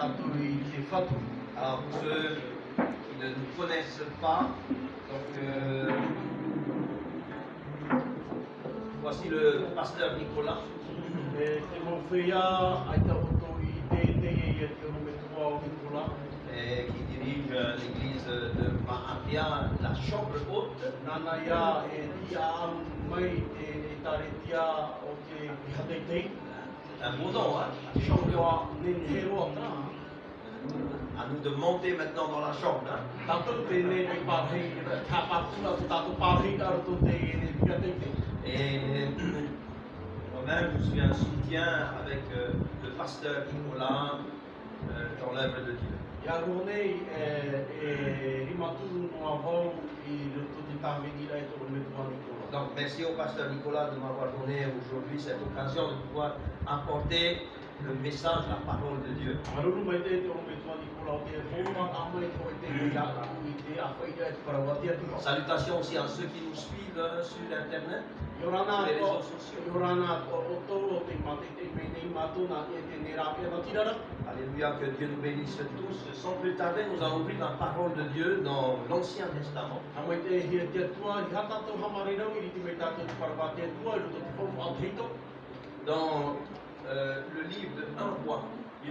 Alors, ceux qui ne nous connaissent pas, donc voici le pasteur Nicolas. Et qui dirige l'église de Mahapia, la chambre haute. Un beau nom, hein? Chambre haute. À nous de monter maintenant dans la chambre. Hein? Et moi-même, je suis un soutien avec le pasteur Nicolas dans l'œuvre de Dieu. Donc, merci au pasteur Nicolas de m'avoir donné aujourd'hui cette occasion de pouvoir apporter le message, la parole de Dieu. Salutations aussi à ceux qui nous suivent sur Internet, sur les réseaux sociaux. Alléluia, que Dieu nous bénisse tous. Sans plus tarder, nous allons ouvrir la parole de Dieu dans l'Ancien Testament. Dans le livre de 1 Roi, du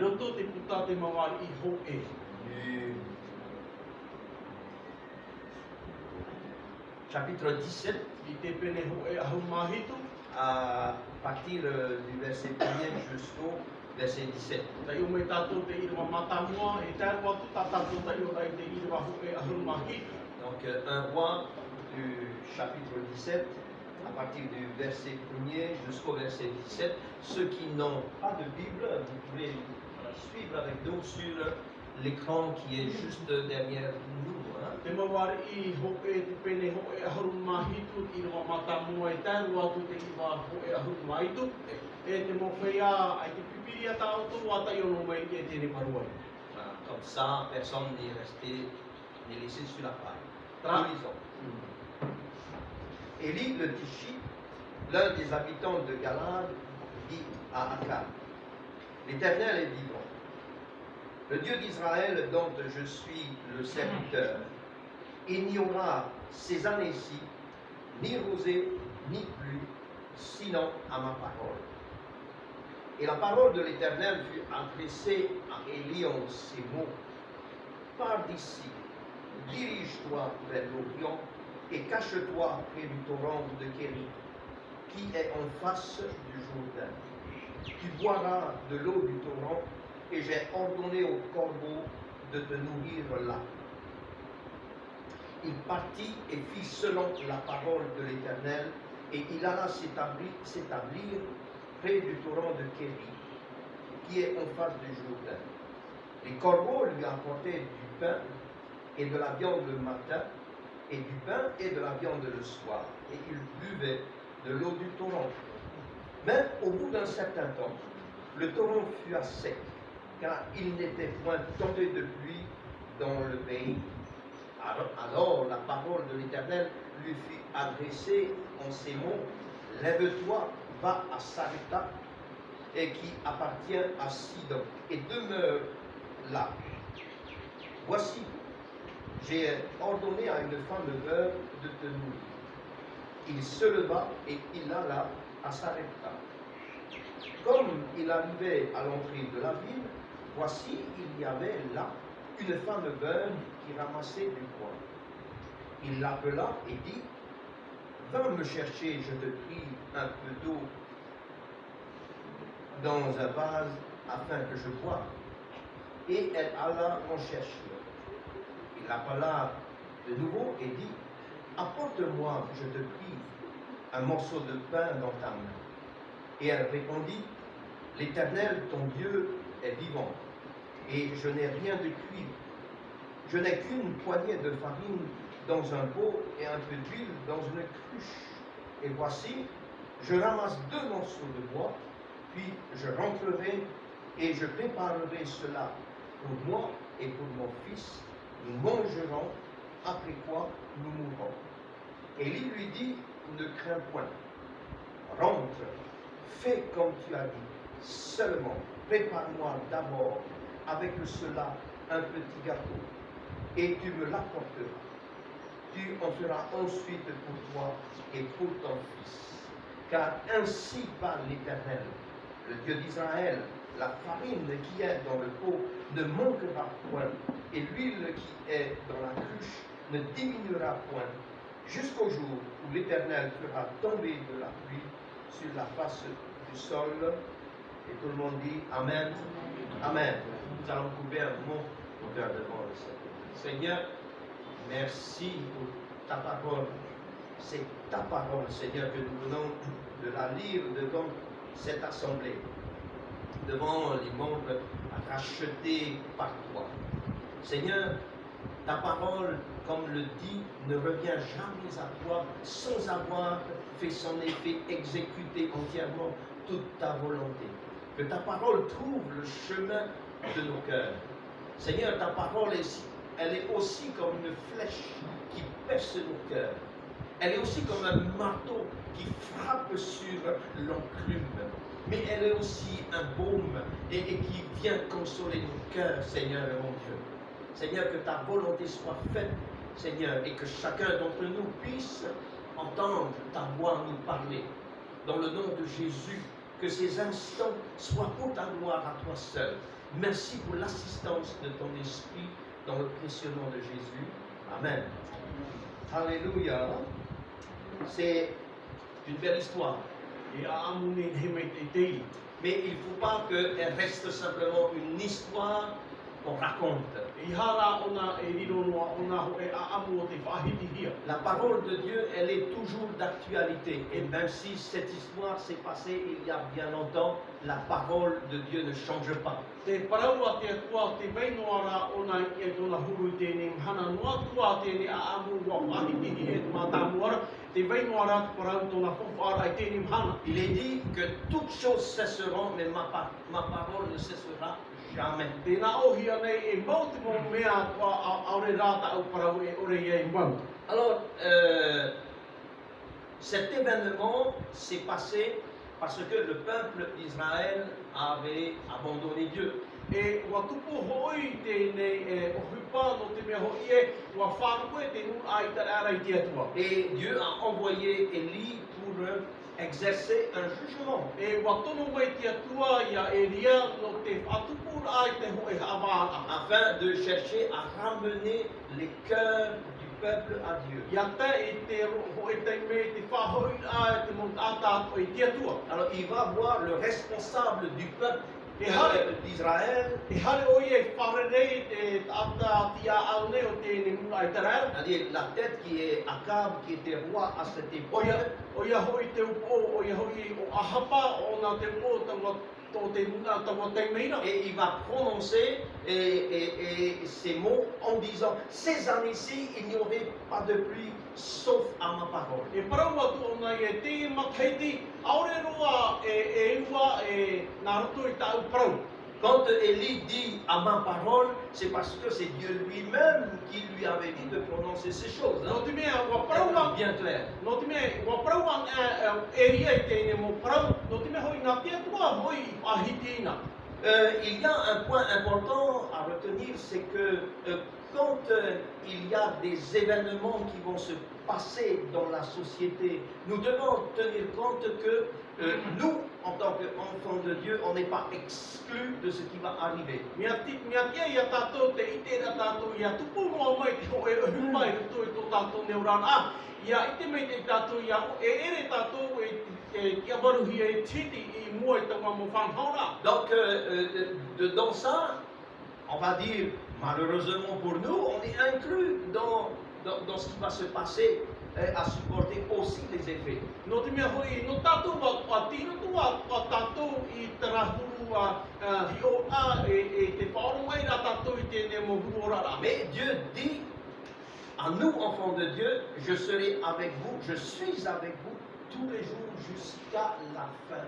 chapitre 17, à partir du verset 1er jusqu'au verset 17. Donc 1 Roi du chapitre 17, à partir du verset 1er jusqu'au verset 17. Ceux qui n'ont pas de Bible, vous pouvez suivre avec nous sur l'écran qui est juste derrière nous. Comme ça, personne n'est resté, n'est laissé sur la paille. Lisons. Élie le Tishite, l'un des habitants de Galade, dit à Akab: l'Éternel est vivant, le Dieu d'Israël dont je suis le serviteur. Il n'y aura ces années-ci ni rosée ni pluie, sinon à ma parole. Et la parole de l'Éternel fut adressée à Élie en ces mots: pars d'ici, dirige-toi vers l'Orient et cache-toi près du torrent de Kéri, qui est en face du Jourdain. Tu boiras de l'eau du torrent, et j'ai ordonné aux corbeaux de te nourrir là. Il partit et fit selon la parole de l'Éternel, et il alla s'établir près du torrent de Kéri, qui est en face du Jourdain. Les corbeaux lui apportaient du pain et de la viande le matin, et du pain et de la viande le soir, et il buvait de l'eau du torrent. Mais au bout d'un certain temps, le torrent fut à sec, car il n'était point tombé de pluie dans le pays. Alors la parole de l'Éternel lui fut adressée en ces mots: lève-toi, va à Sarepta, et qui appartient à Sidon, et demeure là. Voici, j'ai ordonné à une femme veuve de te nourrir. Il se leva et il alla à Sarepta. Comme il arrivait à l'entrée de la ville, voici, il y avait là une femme veuve qui ramassait du bois. Il l'appela et dit: va me chercher, je te prie, un peu d'eau dans un vase afin que je boive. Et elle alla en chercher. Il l'appela de nouveau et dit: apporte-moi, je te prie, un morceau de pain dans ta main. Et elle répondit: l'Éternel, ton Dieu, est vivant, et je n'ai rien de cuit. Je n'ai qu'une poignée de farine dans un pot et un peu d'huile dans une cruche. Et voici, je ramasse 2 morceaux de bois, puis je rentrerai et je préparerai cela pour moi et pour mon fils. Nous mangerons, après quoi nous mourrons. Élie lui dit: ne crains point, rentre, fais comme tu as dit, seulement prépare-moi d'abord avec cela un petit gâteau, et tu me l'apporteras. Tu en feras ensuite pour toi et pour ton fils. Car ainsi parle l'Éternel, le Dieu d'Israël, la farine qui est dans le pot ne manquera point, et l'huile qui est dans la cruche ne diminuera point, jusqu'au jour où l'Éternel fera tomber de la pluie sur la face du sol. Et tout le monde dit Amen. Amen. Nous allons couper un mot au cœur devant le Seigneur. Seigneur, merci pour ta parole. C'est ta parole, Seigneur, que nous venons de la lire devant cette assemblée, devant les membres rachetés par toi. Seigneur, ta parole, comme le dit, ne revient jamais à toi sans avoir fait son effet, exécuter entièrement toute ta volonté. Que ta parole trouve le chemin de nos cœurs. Seigneur, ta parole, elle est aussi comme une flèche qui perce nos cœurs. Elle est aussi comme un marteau qui frappe sur l'enclume. Mais elle est aussi un baume et qui vient consoler nos cœurs, Seigneur mon Dieu. Seigneur, que ta volonté soit faite, Seigneur, et que chacun d'entre nous puisse entendre ta voix nous parler. Dans le nom de Jésus, que ces instants soient pour ta gloire à toi seul. Merci pour l'assistance de ton esprit dans le précieux nom de Jésus. Amen. Alléluia. C'est une belle histoire. Mais il ne faut pas qu'elle reste simplement une histoire qu'on raconte. La parole de Dieu, elle est toujours d'actualité. Et même si cette histoire s'est passée il y a bien longtemps, la parole de Dieu ne change pas. Il est dit que toutes choses cesseront, mais ma parole ne cessera jamais. Alors, cet événement s'est passé parce que le peuple d'Israël avait abandonné Dieu. Et Dieu a envoyé Élie pour exercer un jugement. Afin de chercher à ramener les cœurs du peuple à Dieu. Alors il va voir le responsable du peuple d'Israël, c'est-à-dire la tête qui est Akab, qui était roi à cette époque. Et il va prononcer ces mots en disant: ces années-ci, il n'y aurait pas de pluie sauf à ma parole. Quand Élie dit à ma parole, c'est parce que c'est Dieu lui-même qui lui avait dit de prononcer ces choses. Bien clair. Il y a un point important à retenir, c'est que quand il y a des événements qui vont se passer dans la société, nous devons tenir compte que nous, en tant qu'enfants de Dieu, on n'est pas exclus de ce qui va arriver. Donc, dans ça, on va dire, malheureusement pour nous, on est inclus dans ce qui va se passer, à supporter aussi les effets. Mais Dieu dit à nous, enfants de Dieu, je serai avec vous, je suis avec vous tous les jours jusqu'à la fin.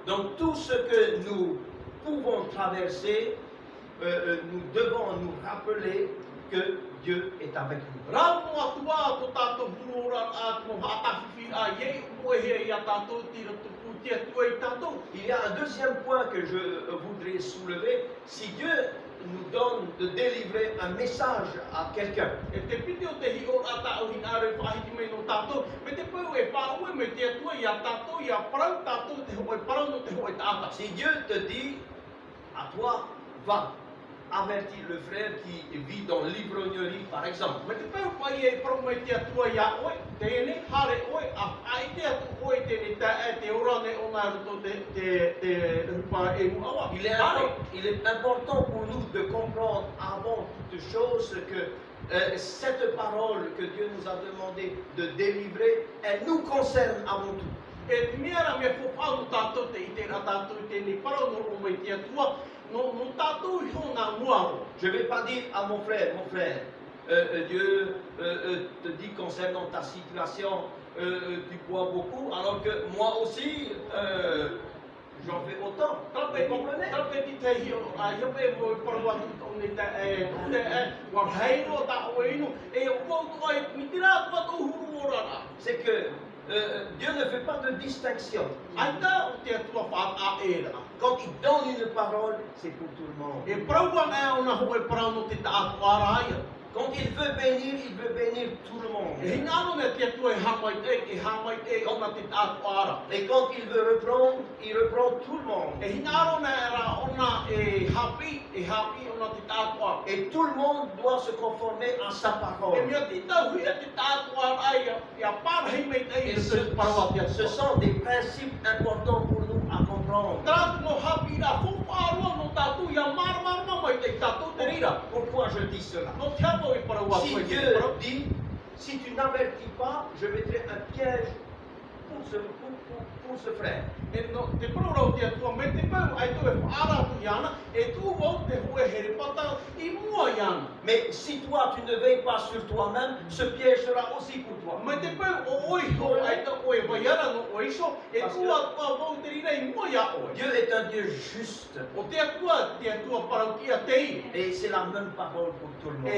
Donc tout ce que nous pouvons traverser, nous devons nous rappeler que Dieu est avec nous. Il y a un deuxième point que je voudrais soulever. Si Dieu nous donne de délivrer un message à quelqu'un, si Dieu te dit à toi, va avertir le frère qui vit dans l'ivrognerie, par exemple. Il est important pour nous de comprendre avant toute chose que cette parole que Dieu nous a demandé de délivrer, elle nous concerne avant tout. Je ne vais pas dire à mon frère, Dieu te dit concernant ta situation, tu bois beaucoup, alors que moi aussi, j'en fais autant. Vous comprenez? C'est que Dieu ne fait pas de distinction. Quand il donne une parole, c'est pour tout le monde. Quand il veut bénir tout le monde. Et quand il veut reprendre, il reprend tout le monde. Et tout le monde doit se conformer à sa parole. Et ce sont des principes importants pour nous à comprendre. Pourquoi je dis cela? Si Dieu dit, si tu n'avertis pas, je mettrai un piège pour ce frère. Mais si toi tu ne veilles pas sur toi-même, ce piège sera aussi pour toi. Dieu est un Dieu juste. Et c'est la même parole pour tout le monde.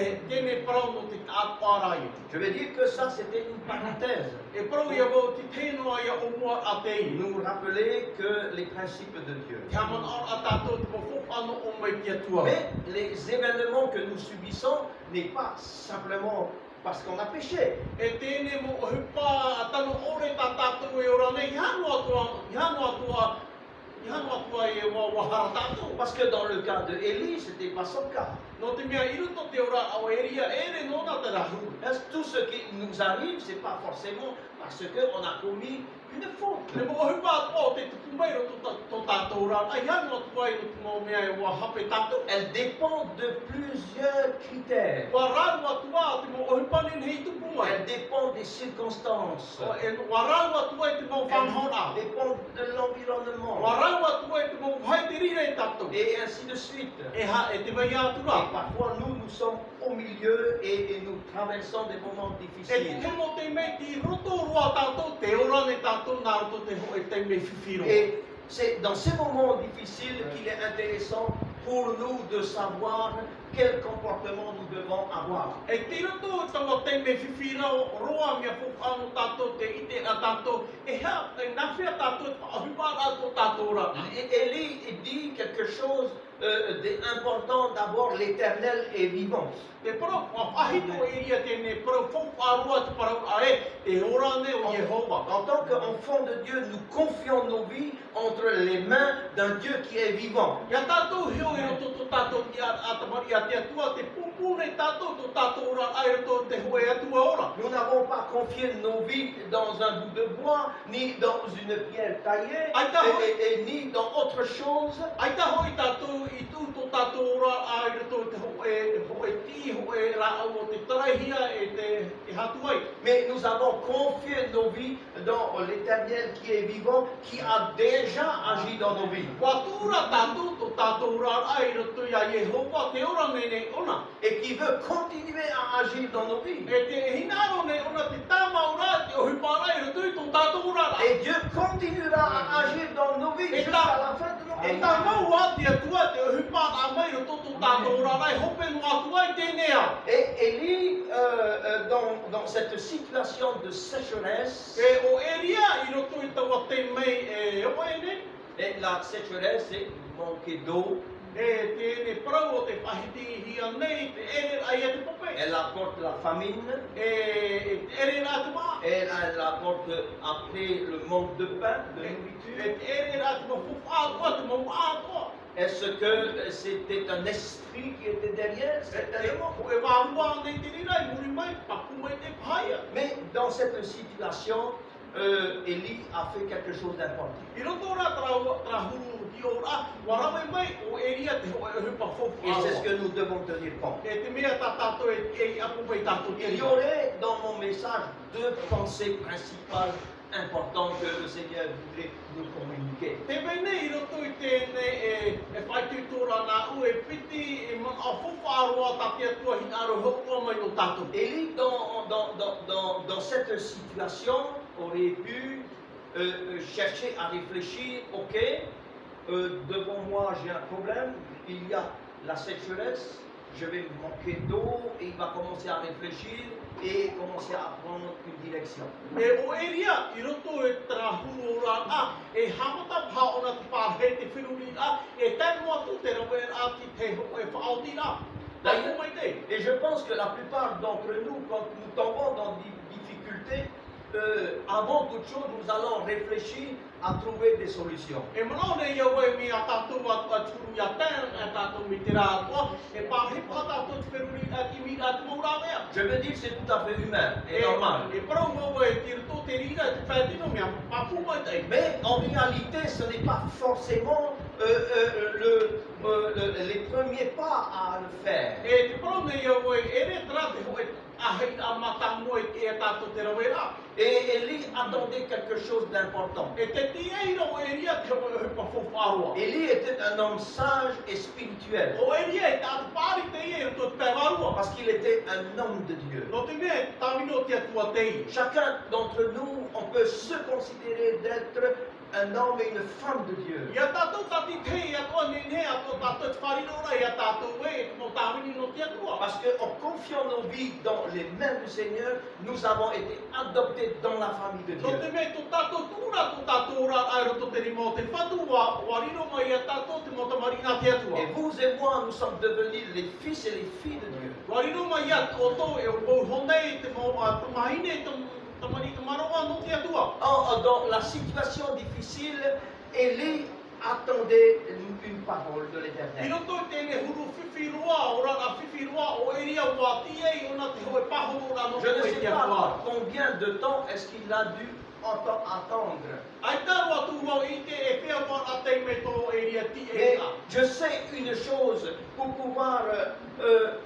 Je vais dire que ça c'était une parenthèse. Nous rappeler que les principes de Dieu. Mais les événements que nous subissons n'est pas simplement parce qu'on a péché. Parce que dans le cas de Élie, ce n'était pas son cas. Tout ce qui nous arrive, ce n'est pas forcément parce qu'on a commis une faute. Elle dépend de plusieurs critères. Elle dépend des circonstances. Elle dépend de l'environnement. Et ainsi de suite. Et parfois nous sommes au milieu et nous traversons des moments difficiles. Et c'est dans ces moments difficiles qu'il est intéressant pour nous de savoir quel comportement nous devons avoir. Élie dit quelque chose d'important. D'abord, l'Éternel est vivant. En tant qu'enfants de Dieu, nous confions nos vies entre les mains d'un Dieu qui est vivant. Nous n'avons pas confié nos vies dans un bout de bois, ni dans une pierre taillée, et ni dans autre chose. Mais nous avons confié nos vies dans l'Éternel qui est vivant, qui a déjà agi dans nos vies. Et qui veut continuer à agir dans nos vies. Et Dieu continuera à agir dans nos vies. oui, Et jusqu'à la fin de nos E vies. tā mau atia tua te uhipa a mai o toto tātou rarai hope no atua i tēnea. Et Élie, dans cette situation de sécheresse, E o eria i roto i taua te mei e oa ene. et la sécheresse, c'est manquer d'eau, E tēne prau o te whahiti hia nei, te ere ai e te pope. elle apporte la famine, E ere rā te maa. elle apporte après le manque de pain, de E nourriture. te ere rā te maa whawha te maa wā. Est-ce que c'était un esprit qui était derrière? Certainement. O e wāhua nei te rira i muri mai, paku mai te paia. Mais dans cette situation, Élie a fait quelque chose d'important. I roto rā trahuru ki o rā, warawai mai o eria te hoa e hupa Et c'est ce whawha. que nous devons tenir compte. E te mea tā tātou e apu mai tātou te Il y rira. aurait dans mon message deux pensées principales importantes que le Seigneur voudrait nous communiquer. Te vene i roto i tēnei e whaitutora nā u e piti e man a whawharoa tā te atua hinaro hau mai no tātou. Élie, dans cette situation, aurait pu chercher à réfléchir, ok, devant moi j'ai un problème, il y a la sécheresse, je vais manquer d'eau, et il va commencer à réfléchir et commencer à prendre une direction. E o eria i roto e trahuru o rā a, e hamata pā ona te pārhe te whiruri a, e tēnu atu te rawe rā ki te ho e whaoti rā. Tāku mai te. Et je pense que la plupart d'entre nous, quand nous tombons dans des difficultés, avant toute chose, nous allons réfléchir à trouver des solutions. E manao nei iau e mi a tātou a turu i a tēn, a tātou mi te rā atua, e pārhe pā tātou te whiruri a ki mi a te maurā mea. Je veux dire que c'est tout à fait humain et normal. E parau mau e te rito te rira te whaetino mea papu mai te. Mais en réalité, ce n'est pas forcément les premiers pas à le faire. E te parau nei iau e ere tera te hoe ahei a matango e e tātou te rawe rā. Et Élie attendait quelque chose d'important. E te tieira o eria te hoe e pa whawharoa. Élie était un homme sage et spirituel O eria e tātou pāri te ie e tō te pēwarua. parce qu'il était un homme de Dieu. No te mea tāmino te atua te i. Chacun d'entre nous, on peut se considérer d'être un homme et une femme de Dieu. Ia tātou tati te i atua nene a tō tātou te wharirora ia tātou e mo tāwini no te atua. Parce qu'en confiant nos vies dans les mains du Seigneur, nous avons été adoptés dans la famille de No te Dieu. mea tō tātou tūra tō tātou rā ai roto te rimo te whatu wa riro mai ia tātou te mo tamarina te atua. Et vous et moi, nous sommes devenus les fils et les filles de Dieu. Wa riro mai ia o tō e o pou honei te mo tamahine tamari tamaroa no te atua. Dans la situation difficile, Élie attendait une parole de I l'Éternel. roto i tēne huru whiwhiroa, o rana whiwhiroa o eria wā tie i ona te hoe paho rā no Je ne koe sais te pas atua. combien de temps est-ce qu'il a dû attendre. Ai tāru atu wau i te e whea wā a te me tō eria ti e Mais ka. je sais une chose, pour pouvoir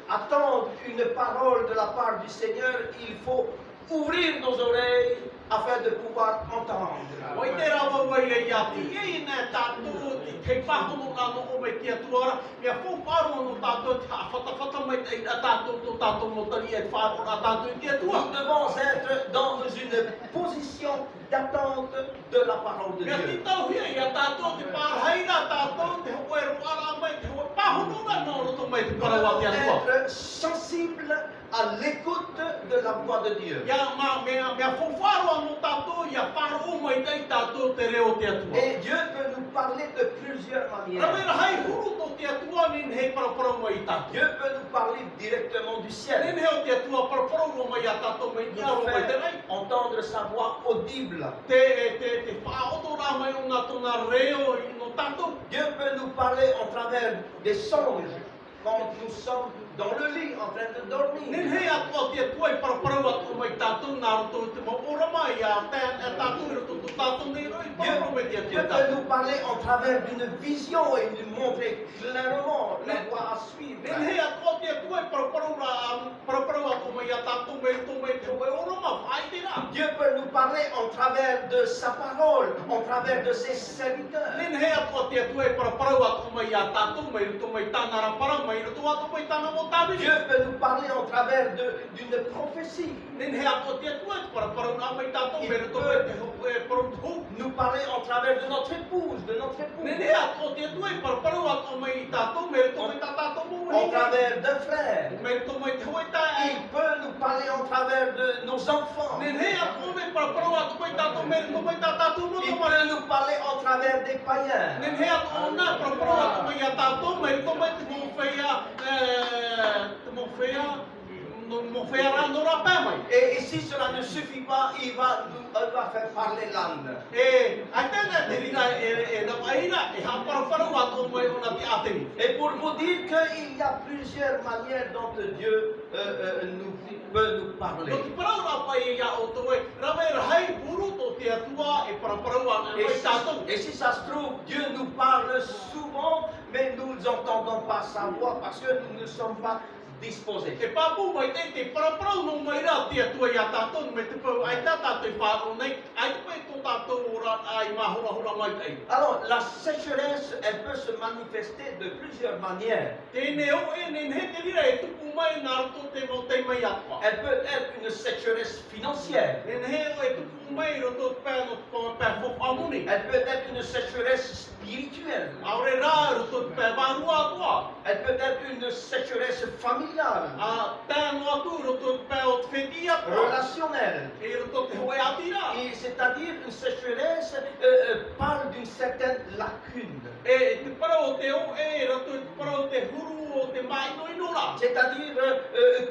attendre une parole de la part du Seigneur, il faut ouvrir nos oreilles afin de pouvoir entendre. O i te rawa wai e ia ti e i nā tātou te pahono nā no o me te atuara, mea whawharo no tātou te whatawhata mai te a tātou tō tātou motari e wharo a tātou i te atua. Nous devons être dans une position d'attente de la parole de Mea ti Dieu. tau hia i a tātou te pārheira tātou te hoe roara mai te hoe pahono nā no roto mai te Nous parawa te devons atua. être sensibles à l'écoute de la voix de Dieu. Ia mea whawharo anō tātou i a wharo mai te tātou te reo te atua. Et Dieu peut nous parler de plusieurs manières. Rawera hei huru tō te atua nin hei parapara mai i tātou. Dieu peut nous parler directement du ciel. Nen heo te atua parapara mai a tātou mai Nous ia ro mai te faire rei. entendre sa voix audible. Te whaoto rā mai o nā tōna reo i no tātou. Dieu peut nous parler en travers des songes quand nous sommes dans le lit en train de Nen dormir. hei atua te atua i parapara atu mai tātou nā roto te maora mai a tātou i roto tō tātou nei roi Dieu, parapara mai te Dieu atua peut tātou. nous parler en travers d'une vision et nous montrer clairement la voie à suivre. Nen hei atua te atua i parapara atu mai a tātou mai roto mai te hoe ora ma whai te rā. Dieu peut nous parler en travers de sa parole, en travers de ses serviteurs. Nen he atua tia tue para parau atu mai a tātou, mai ruto mai tāna rapara, mai ruto atu mai tāna mo tāwini. Dieu peut nous parler en travers d'une prophétie. Nen he atua tia tue para parau a mai tātou, mai ruto mai te parau hu. Nous parler en travers de notre épouse, de notre époux. Nen he atua tia tue para parau atu mai tātou, mai ruto mai tātou mo En travers d'un frère. mai ruto mai te hoi tāe. Il peut nous parler en travers de nos enfants. Nen he atua mai para parau atu mai tātou, mai ruto mai tātou mo Il to mai. peut nous parler en travers des païens. Nen he atua ona para parau atu mai a tātou, mai ruto mai te mo whea rano ra pē mai. Et si cela ne suffit pas, il va faire parler l'âne. Ai tēnā te rina na waira, ha paraparau atu mai ona te ateni. Et pour vous dire qu'il y a plusieurs manières dont Dieu peut nous parler. No ki parau ra pai ia o toi, rawe rahai puru to te atua e paraparau atu mai tātou. Et si ça se trouve, Dieu nous parle souvent, mais nous n'entendons pas sa voix parce que nous ne sommes pas disposés. E papu mai te paraparau no mai ra te atua ia tātou, me te pau ai tātou i whāro nei, ai te pai tō tātou ora ai mahora mai tei. Alors, la sécheresse, elle peut se manifester de plusieurs manières. Tēnei o e nen he te rira e tupu mai nā roto te mo te mai atua. Elle peut être une sécheresse financière. Nen he o e tupu mai roto te pēno pē whopamuni. Elle peut être une sécheresse spirituelle. Aure rā roto te pē wārua atua. Elle peut être une sécheresse familiale, A tēnu atu roto te pē o te wheti atua. relationnelle. E roto te hoe atira. Et c'est-à-dire une sécheresse parle d'une certaine lacune. E te parau o te o e roto te parau o te huru o te mai no inora. C'est-à-dire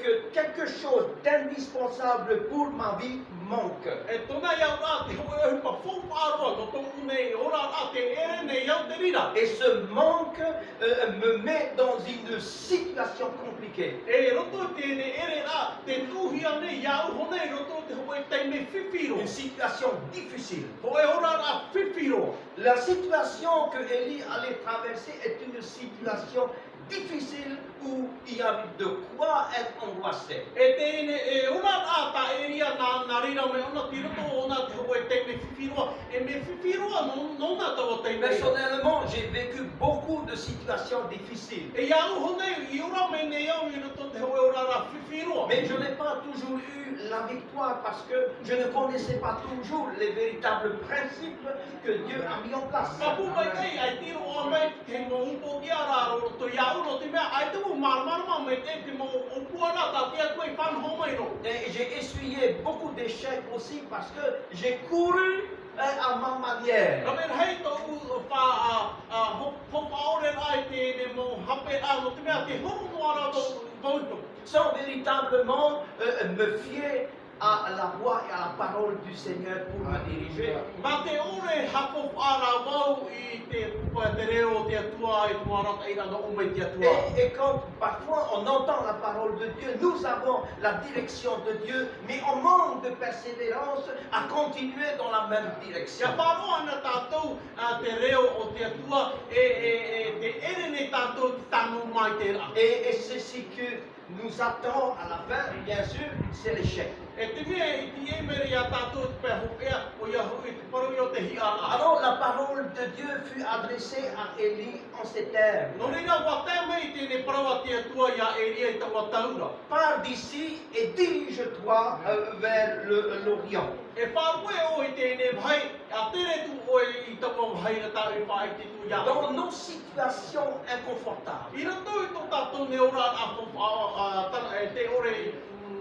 que quelque chose d'indispensable pour ma vie manque. E tona iau rā te hoe o hipa whopāroa no tōku nei ora rā te ere nei iau te rira. Et ce manque me met dans une situation compliquée. E roto tēnei ere rā, te tuhia nei iau honei roto te hoe tei me whiwhiro. Une situation difficile. Hoe ora rā whiwhiro. La situation que Élie allait traverser est une situation difficile où il y a de quoi être angoissé. E tēnei e ora rā ta eria nā rira me ona ti roto ona te hoe tei me whiwhiroa. E me whiwhiroa nona tawa tei me. Personnellement, j'ai vécu beaucoup de situations difficiles. E iau honei i ora me nei iau i roto te hoe ora rā whiwhiroa. Mais je n'ai pas toujours eu la victoire parce que je ne connaissais pas toujours les véritables principes que Dieu a mis en place. Papu mai tei ai tiro o mai te mo upo ki ara roto iau no te mea ai te mo marmarma mai te mo upuara ta tia koe whanho mai no. Et j'ai essuyé beaucoup d'échecs aussi parce que j'ai couru à ma manière. Ramen hei tō u whaore ai tēne mo hape a no te mea te huru no ara tō. Sans véritablement me fier à la voix et à la parole du Seigneur pour me diriger. Ma te ore hako whara wau i te reo te atua i te marata ira no umei te atua. Et quand parfois on entend la parole de Dieu, nous avons la direction de Dieu, mais on manque de persévérance à continuer dans la même direction. Ia whāroa ana tātou te reo o te atua e te ere ne tātou te tanu mai te ra. Et c'est ce que nous attend à la fin, bien sûr, c'est l'échec. E te mea i ti e mere ia tātou te pēhokea o ia hui te paru i o te hi ara. Alors la parole de Dieu fut adressée à Élie en ces termes. No reira wa te mei tēne parawa te atua ia e te wataura. Pars d'ici et dirige-toi vers l'Orient. E whāroe o i tēne vai, a tere tu o i tawa vai na tāu i whae te tu ia. Dans nos situations inconfortables, I rato i tō tātou ne ora te ore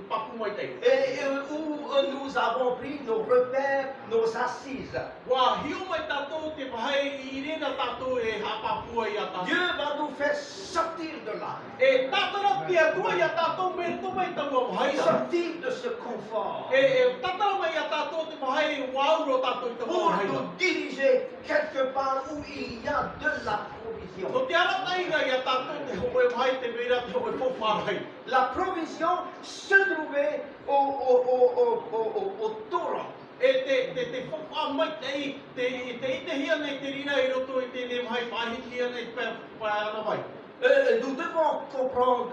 papu mai tei. et où nous avons pris nos repères, nos assises. Wa hio mai tātou te vai i rena tātou e hapapua i a tātou. Dieu va nous faire sortir de là, E tātara te atua i a tātou me rito mai taua vai ra. sortir de ce confort, E tātara mai a tātou te vai wauro tātou i taua pour vai ra. nous diriger quelque part où il y a de la provision. So te ara taira i a tātou te hoe vai te mera te hoe whowharai. La provision se trouvait au torrent. E te whowha mai te ite hia nei te rina i roto i tēne mai whahihia nei te pai ana vai. Nous devons comprendre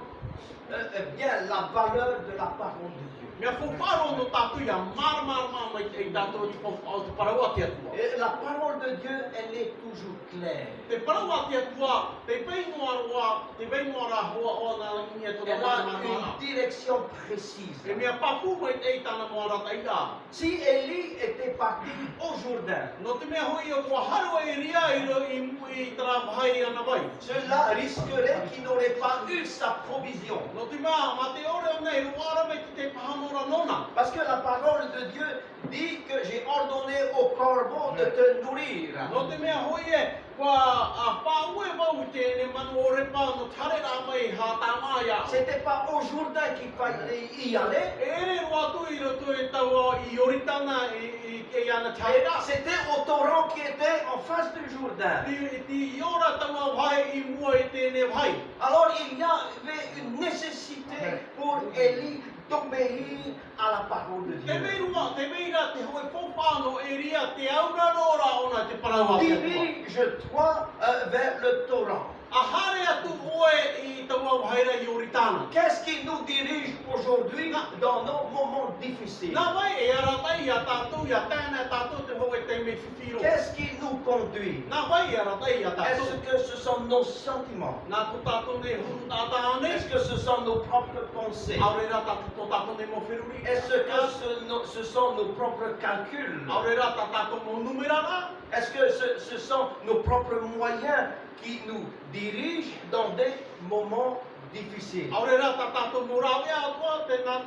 bien la valeur de la parole de Dieu. Mea whawharo no tātou ia marama mai te tātou i au te paraua te atua. Et la parole de Dieu, elle est toujours claire. Te paraua te atua, te weingoa roa, te weingoa rā hoa o nā langi e tōna Elle a marama. une direction précise. E mea papu mai te tāna moara taira. Si Élie était parti au Jourdain, No te mea hoi o kua haro e ria i tara wahai ana vai. cela risquerait qu'il n'aurait pas eu sa provision. No te mea, ma te ore o nei ruara me ki te pahamora nona. Parce que la parole de Dieu dit que j'ai ordonné au corbeau de te nourrir. No te mea hoi e, kua a pāue wau i tēne manu o repa no tare rā mai ha tāmaya. C'était pas au Jourdain qu'il fallait y aller. E ere roa tu i roto e taua i oritana i ana taira. C'était au torrent qui était en face du Jourdain. Ti ora taua whai i mua i tēne whai. Alors il y avait une nécessité pour Élie d'obéir à la parole de Te Dieu. veirua, te veira, te hoe whopāno e ria, te aura rora ona te parawa te atua. Dirige-toi vers le torrent. A hare atu oe i taua wahaira i oritana. Qu'est-ce qui nous dirige aujourd'hui dans nos moments difficiles? Nā vai e ara tai a tātou, ia tēnā tātou te hoe te me whiwhiro. Qu'est-ce qui nous conduit? Nā vai e ara tai a Est-ce tātou. que ce sont nos sentiments? Nā ko tātou ne huru tātā ane. Est-ce que ce sont nos propres pensées? Aurera tātou ne mo whiruri. Est-ce que ce sont nos propres calculs? Aurera tātou mo numerara. Est-ce que ce sont nos propres moyens qui nous dirigent dans des moments difficiles? Aurera tātou mo rawe atua, te nā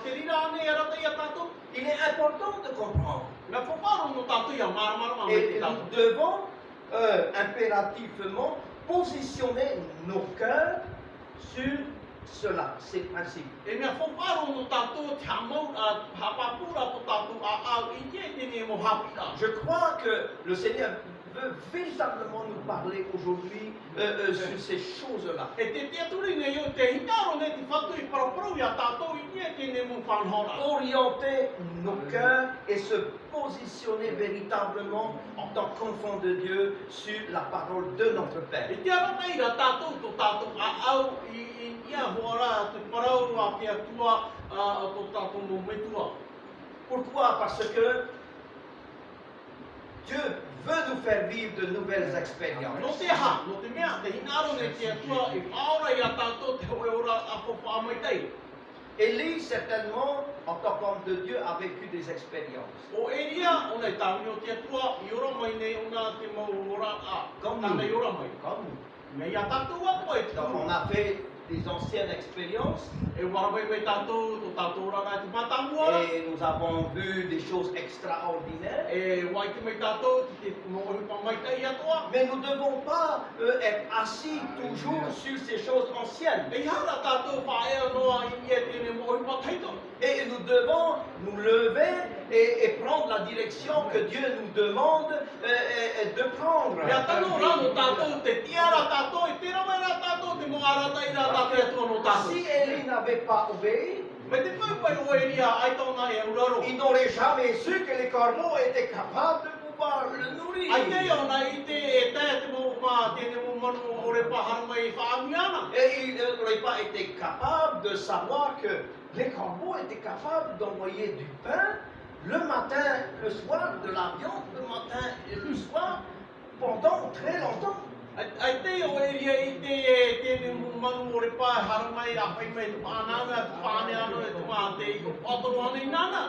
te rira ane e ara tai a tātou. Il est important de comprendre. Mea whopāro no tātou ia marama mai Et te nous tātou. devons impérativement positionner nos cœurs sur cela, ces principes. E mea whopāro no tātou te hamau a hapapura po tātou a au i te tene mo hapira. Je crois que le Seigneur veut véritablement nous parler aujourd'hui sur ces choses-là. E te te aturi nei o te hitaro ne te whatu i paraparau ia tātou i te tene mo whanhora. Orienter nos cœurs et se positionner véritablement en tant qu'enfant de Dieu sur la parole de notre Père. E te ara nei ra tātou to tātou a au i ia hoara te parau a te atua a to tātou mo metua. Pourquoi? Parce que Dieu veut nous faire vivre de nouvelles No expériences. te ha, no te mea, te hinaro ne te atua i whaora ia tātou te hoe ora a whopā mai tei. Élie, certainement, en tant qu'homme de Dieu, a vécu des expériences. O eria, o nei tāuni o te atua, i ora mai nei ona te mau ora a. Tāna i ora mai. Comme nous. Me ia tātou atua e te Donc, on a fait des anciennes expériences E warawai mai tātou, to tātou ora ngai te matamua. et nous avons vu des choses extraordinaires. E wai te mai tātou, te mo pa mai tei atua. Mais nous ne devons pas être assis toujours sur ces choses anciennes. E hara tātou whaea noa i ia tēne mo pa teito. Et nous devons nous lever et prendre la direction que Dieu nous demande de prendre. Mea tano rano tātou, te tiara tātou, e tēra mai rā tātou, te mo ara tei rā tātou atua no tātou. Si Élie n'avait pas obéi, Me te whaupai o eria, ai tauna e uraro. il n'aurait jamais su que les corbeaux étaient capables de pouvoir le nourrir. Ai te ona i te e te mo ma tēne mo manu o repa haramai whaamiana. Et il n'aurait pas été capable de savoir que les corbeaux étaient capables d'envoyer du pain le matin, le soir, de la viande le matin et le soir, pendant très longtemps. Ai te o eria i te e tēne mo manu o repa haramai a whai mai te pānana, te pāneano e te mā te i o pātoro ana i nana.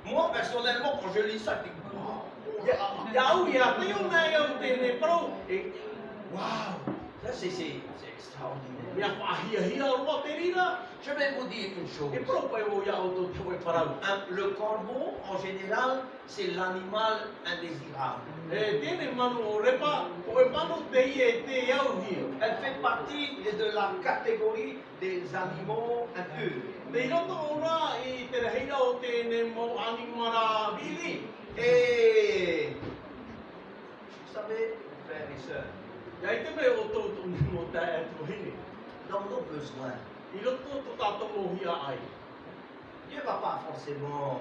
Moi, personnellement, quand je lis ça, je dis, wow, Ia au ia te o nei au tēne parau. E, wow, ça c'est extraordinaire. mea whahia roa te rira. Je vais vous dire une chose. E parau pai o ia o tō te hoi parau. Le corbeau, en général, c'est l'animal indésirable. E tēne manu o repa, o e manu te i e te iau hia. Elle fait partie de la catégorie des animaux impurs. Te roto ora i te reheira o tēne mo animara vili. Et vous savez, frères et sœurs, Ia i te me o tō mo te e tō hini. dans nos besoins, I roto tō tātou mo hia ai. Dieu ne va pas forcément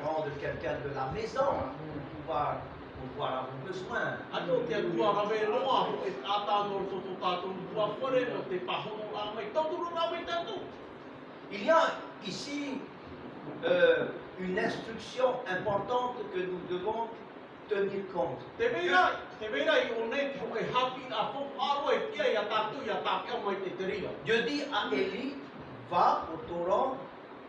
prendre quelqu'un de la maison pour pouvoir pourvoir à vos besoins. Ato te atua rawe noa ho e ata no tō tātou tua whare no te pahono rā mai. Tōturu rā mai tātou. Il y a ici une instruction importante que nous devons tenir compte. Te vera I o nei te hoi hapi a whoparo e tia I a tātou I a tāpea mai te te rira. Dieu dit à Élie, va au torrent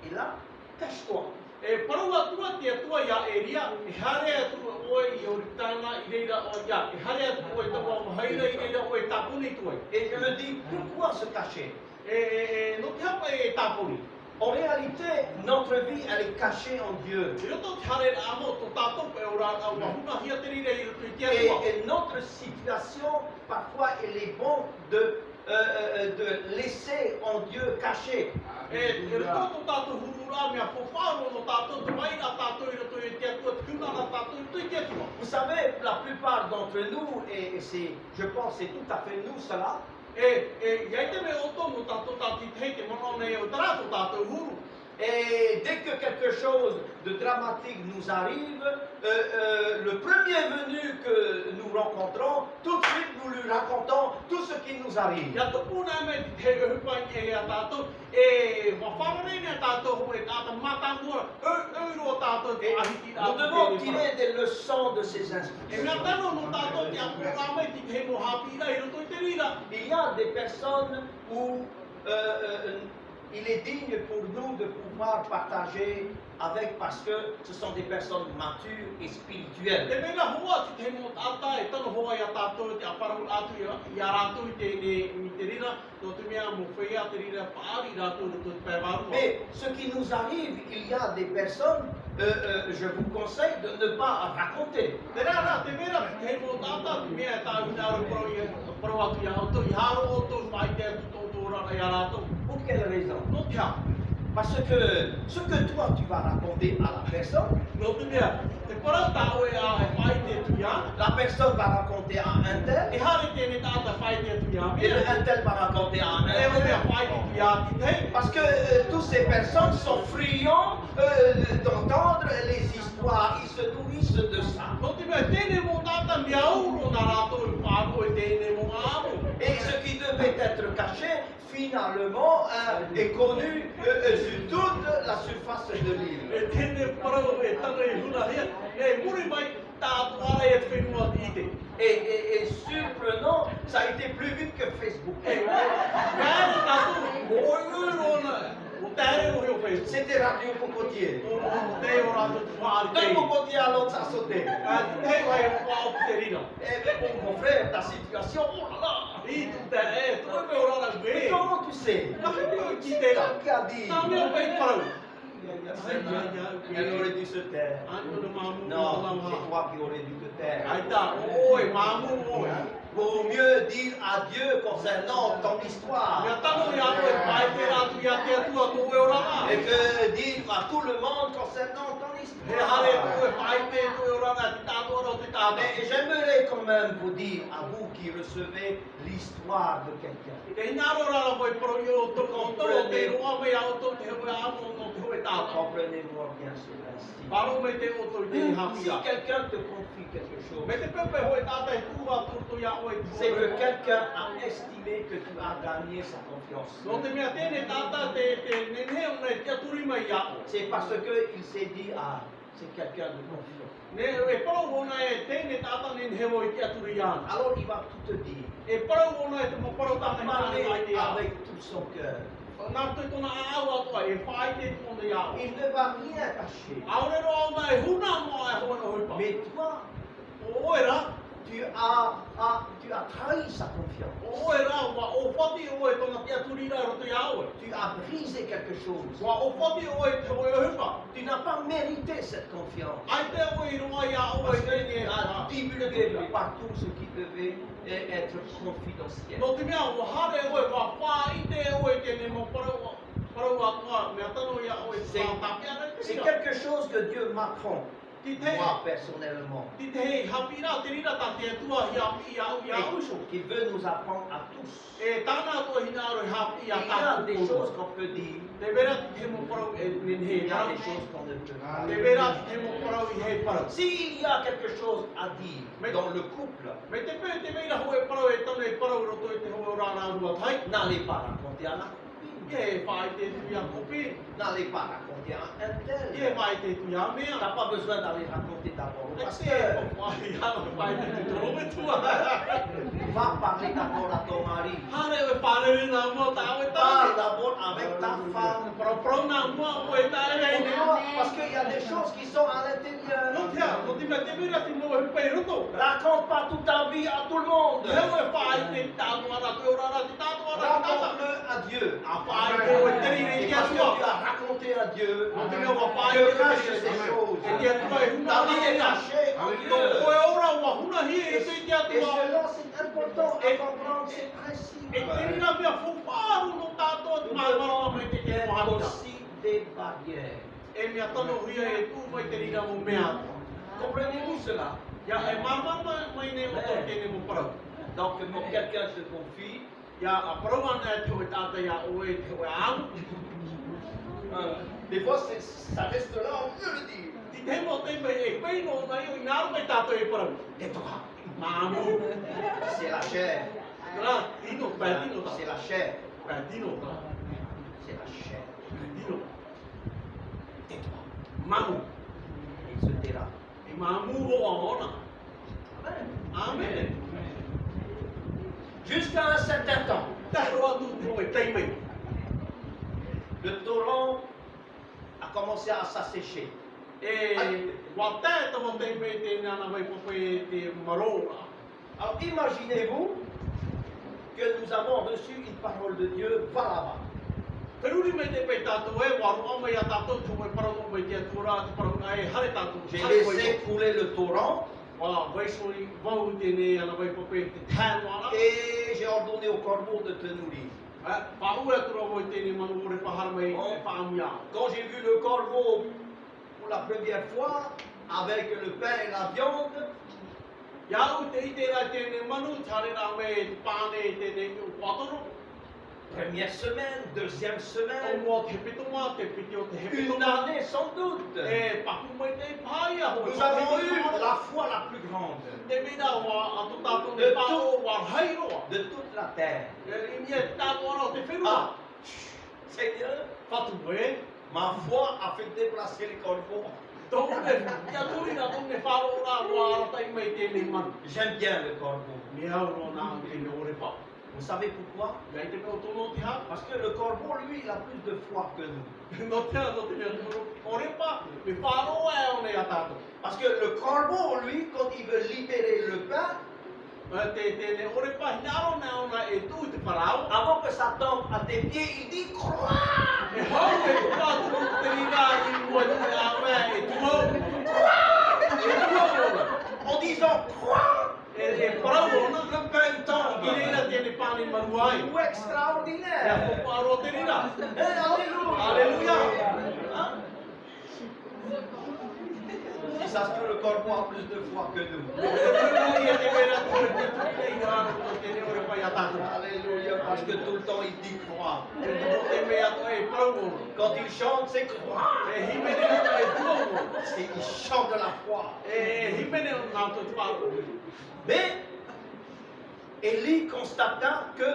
et là, cache-toi. E parua tua te atua I a Elia, e hare atua oe I Oritana I reira o ia, e hare atua oe tawa mahaira I reira oe tāpuni tua. Et je me dis, pourquoi se cacher? No te hapa e tāpuni. En réalité, notre vie, elle est cachée en Dieu. I roto te hare amo to tātou pe ora au wahuna hia te rira I roto I te atua. Et notre situation, parfois, elle est bon de laisser en Dieu caché. E roto to tātou hurura mea whawharo no tātou te maira tātou I roto I te atua, te kuna na tātou I roto I te atua. Vous savez, la plupart d'entre nous, et c'est, je pense, c'est tout à fait nous cela, Iai te me oto mo tātou tātou hei te mono nei o tātou tātou huru. et dès que quelque chose de dramatique nous arrive, le premier venu que nous rencontrons, tout de suite nous lui racontons tout ce qui nous arrive. Ia tupu nā me te te uhupai e a tātou, e whawharare nei tātou ho e tātou mātangua, euro tātou te ahiti Nous devons tirer des leçons de ces E mea instructions. tano no tātou te apura mai te te mo hapira I roto I te rira. Il y a des personnes où il est digne pour nous de pouvoir partager avec parce que ce sont des personnes matures et spirituelles. Te mena hoa te te mo tāta e tano hoa I a tātou te aparau atu I a rātou I te rira, no te mea mo whea te rira pāri rātou roto te pēwarua. Mais ce qui nous arrive, il y a des personnes, je vous conseille de ne pas raconter. Te rara, te mera te mo tāta, te mea tā unaro parau atu I a auto, I haro auto, mai te atu tō rara I a rātou. Pour quelle raison? No te hā. Parce que ce que toi tu vas raconter à la personne, No te mea, te parau tāo e a e whai te atu ia, la personne va raconter à un e tel, hare tēne tāta whai te atu ia et mea. un tel va raconter à un E o mea tel. whai te atu ia ti te. Parce que toutes ces personnes sont friands d'entendre les histoires, ils se nourrissent de ça. No te mea, tēne mo tāta mea uro nā rātou I whāro e tēne mo āro. Et ce qui devait être caché, finalement, est connu sur toute la surface de l'île. E tēne parau e tana I huna hea, e muri mai tātu ara e te whenua ti te. Et surprenant, ça a été plus vite que Facebook. E, kāre tātou, o uro na, o tāre o heo Facebook. C'était Radio Cocotier. O te o rātou te whaare D'un te. cocotier à l'autre, ça sautait. Te wai whao te rira. Et mon frère, ta situation, oh là là. I tu te e, tu me o rara Mais me. comment tu sais? Ka heo ki te ra. Qui a dit? Nā mea pai parau. Elle aurait dû se taire. Anu na mamu Non, na c'est mamu. toi qui aurais dû te taire. Ai tā, oi, mamu, oi. Vaut mieux dire adieu concernant ton histoire Mea tano I aro e whai te rātu I a te atua tō e o rara. et que dire à tout le monde concernant ton He hare histoire. tō e whai te tō e o rara, te tātua rau te tāta. Mais j'aimerais quand même vous dire, à vous qui recevez l'histoire de quelqu'un, Te hinaro rara voi pro I o tō konto, o te roa me a o tō te hoe amo no te hoe tāta. comprenez-moi bien ce principe. Paro me te o tō I te Si hapia. quelqu'un te confie quelque chose, Me te pepe hoe tāta I tūra tūrto ia oe tūra. c'est que quelqu'un a estimé que tu as gagné sa confiance. No te mea tēne tāta te nenhe o nei te aturi mai ia o. C'est parce qu'il s'est dit, ah, c'est quelqu'un de confiant. Ne e parau ona e tēne tāta nenhe o I te aturi ia. Alors il va tout te dire. E parau ona e te mo parau tāta I tāna Parler mai te ia. avec tout son cœur. Nā tui tōna āu atua e whai te tōna ia o. Il ne va rien cacher. Aorero au mai huna mo e hoa no hipa. Mais toi, O era, tu as trahi sa confiance. o era, wa o whati o e tōna tia turira e roto ia oe. Tu as brisé quelque chose. Wa o whati o e te hoe o hipa. Tu n'as pas mérité cette confiance. Ai te o I roa ia o Parce e qu'il tēne a divulgué partout ce qui devait être confidentiel. No te mea, wa hare o e wa wha I te o e tēne mo parau atua, mea tano ia o e whātapia nei te C'est rira. quelque chose que Dieu m'apprend, Ti te, moi personnellement. ti te hei hapira te rira ta te atua hi api ia au iso. Et qu'il veut nous apprendre à tous. E tāna atua hina aro hapi Il y ia a tātou des tōna. choses qu'on peut dire, Te vera ti te mo parau e nenhe il y a parau. des choses qu'on ne peut pas Te dire. vera ti te mo parau I hei parau. S'il y a quelque chose à dire Mais- dans le couple, Me te pe te meira hoe parau e tana e parau roto e te hoe o rāna rua tai. n'allez pas raconter à la copine. Ye whai te tuia kopi. N'allez pas raconter à un tel. Ye whai te tuia Tu mea. n'as pas besoin d'aller raconter d'abord au E te pasteur. whai hana whai te toro me tua. Va parler d'abord à ton mari. Hare e whare nā mua tā oe Parle tā. d'abord avec ta femme. Pro nā mua oe tā e rei nea. Pourquoi? Parce qu'il y a des choses qui sont à No l'intérieur. tea, no te mea te mira te mua hui pei roto. Raconte pas toute ta vie à tout le monde. He oe whai te tātua rā te ora rā te tātua rā te tātua. Raconte-le à Dieu. A whai te oe teri rei Et te parce que atua. tu as raconté à Dieu, No te mea wa whai Dieu te cache teri ces choses. E te atua e huna Ta rā vie te est ea. cachée en Ko Dieu. koe ora wa huna hi e te te Et atua. cela, c'est important à comprendre ces principes. E teri rā mea whawharu no tātua te Nous mai devons marama mai te te mettre mohamita. aussi des barrières. E mea tano hia e tū mai teri rā mo mea. Comprenez-vous cela? Ia e marama mai ne o tō tēne mo parau. Donc, quand quelqu'un se confie, Ia a parau ana e te oe tāta ia oe te oe amu. des fois, ça reste là, on peut le dire. Ti te mo te me e whai no mai o ināru mai tātou e parau. Tais-toi. Māmu. C'est la chair. Rā, tino, pētino tā. C'est la chair. Pētino tā. C'est la chair. Pētino. Tais-toi. Māmu. Il se taira. E māmu ho a ona. Amen. Amen. Jusqu'à un certain temps, Tāro atu tō e teimei. le torrent a commencé à s'assécher. E wā tētawa teimei tēne ana mai pope te marora. Alors imaginez-vous que nous avons reçu une parole de Dieu, va là-bas. Peruri mai te pei tātou e waru o mai a tātou tō mai parau mai te atura te parau ai hare tātou. J'ai laissé couler le torrent Wā, waisori wau tēne ana mai pope te tānuara. et j'ai ordonné au corbeau de te nourrir. Whaua atura wai tēne manu ore pahara mai e whaamia. Quand j'ai vu le corbeau pour la première fois avec le pain et la viande, Iau te ite rā tēne manu, tare rā me te pāne tēne i o whatoro. première semaine, deuxième O semaine, mua te pitoma, te piti o te he une pitoma. année sans doute. E paku mai te pāia. Nous avons eu la foi la plus grande Te mira wā atu tātou ne whao wā hairoa. de toute la terre. E mia te tātou ara o te whenua. Ah, Seigneur, Whatu e. ma foi a fait déplacer les corbeaux. Tōne, kia turi rā tōne whao rā wā ratai mai tēne manu. J'aime bien le corbeau. Me au ro nā tēne ore pā. Vous savez pourquoi? Gai te kau tono te ha. Parce que le corbeau, lui, il a plus de foi que nous. No te mea toro. Ore pā, me whāro e o nei a tātou. Parce que le corbeau, lui, quand il veut libérer le pain, Tēne ore pā, hinaro nā ona e tū te wharau. avant que ça tombe à tes pieds, il dit crois. E hau e kāturu te rira i mua te awe e tuau. E tuau. En disant crois, E parau ona. le pain I tombe. reira tēne pāni maru ai. Ou E extraordinaire. whaparo te rira. Alléluia. Alléluia. Hein? Si ça se trouve, le corbeau a plus de foi que nous. Ia te mera tōre te tūne i rāna tō tēne ore pai a tātou. Alléluia, parce que tout le temps il dit crois. E tō te mea tō e parau ona. Quand il chante, c'est crois. E himene ona e tuau ona. Il chante de la foi. E himene ona nā tō te whāro. Mais Élie constata que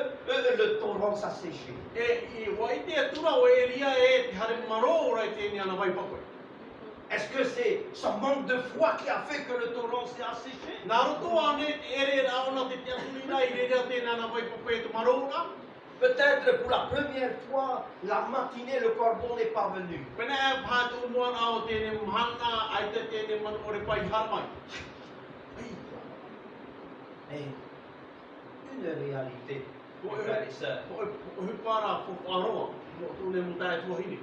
le torrent s'asséchait. E i wai te atura o e ria e te hare maro ora i tēne ana vai pakoe. Est-ce que c'est son manque de foi qui a fait que le torrent s'est asséché? Nā roto ane e re rā ona te te aturina i re rea tēne ana vai pakoe te maro ora. Peut-être pour la première fois, la matinée, le corbeau n'est pas venu. Pena e pātu mua nā o tēne mhana ai te tēne manu ore pai haramai. Mais une réalité, mes frères et sœurs, O he para whaaroa. Mo tūne mo tae tuahine.